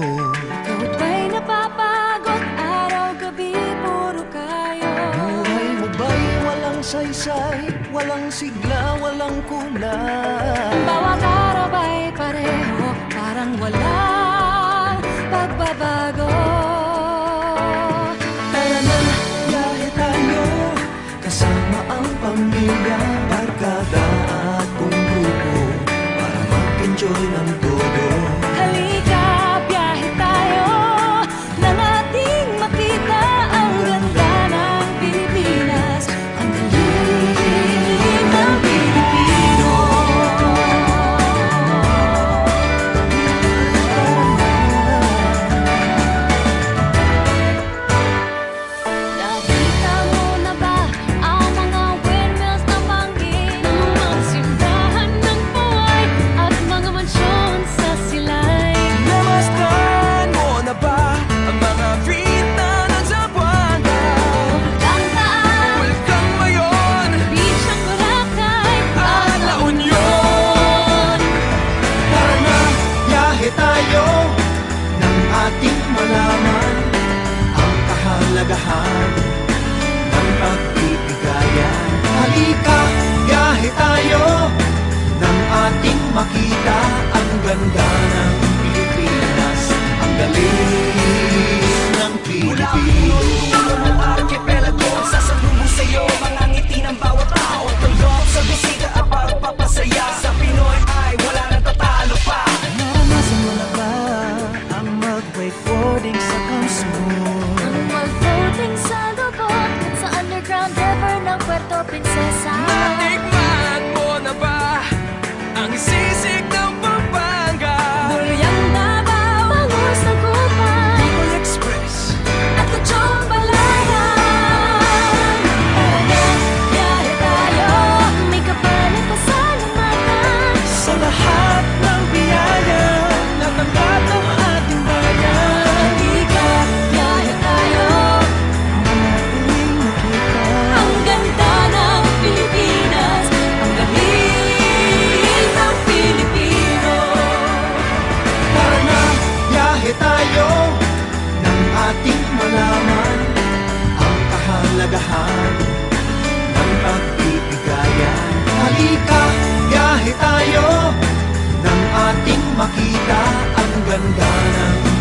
Ikaw ba'y napapagod? Araw-gabi puro kayo. Buhay mo ba'y walang saysay, walang sigla, walang kulay? Bawat araw ba'y pareho, parang walang pagbabago? Tara na, biyahe tayo, kasama ang pamilya, barkada at buong grupo, para mag-enjoy ng todo. Halika, biyahe tayo, nang ating makita ang ganda ng Pilipinas, ang galing ng Pilipino. Nakita mo na ba ang mga windmills na Panginoon, ang simbahan ng buhay at mga mansyon sa silay? Namasdan mo na ba ang mga vita ng Zamboanga? Bangkaan, Bulkang Mayon beach ng Boracay at La Union. Tara na, biyahe tayo, nang ating malaman ang kahalagahan ng pagbibigayan. Halika, biyahe tayo, nang ating makita ang ganda ng Pilipinas, ang galing ng Pilipino. Ng archipelago, sasalubong sa'yo mga ngiti ng bawat tao. Tuldok sa bisita at pagpapasaya, sa Pinoy ay wala nang tatalo pa. Naranasan mo na ba ang mag-wakeboarding sa Cancun? ang wall-floating sa lubog at sa underground river ng Puerto Princesa. Natikman mo na ba ang sisig ng Pampanga? Bulyang Davao, bangus ng Kupang Bicol Express, at Lechon Balayan. Tara na, biyahe tayo, may kapalit pa sa lamatan. Sa lahat ng biyaya natanggap ng ating bayan, Halika, biyahe tayo, tuwing nakita ang ganda ng Pilipinas, ang galing ng Pilipino. Tara na, biyahe tayo, nang ating malaman ang kahalagahan ng pagbibigayan. Halika, biyahe tayo, nang ating makita ang ganda ng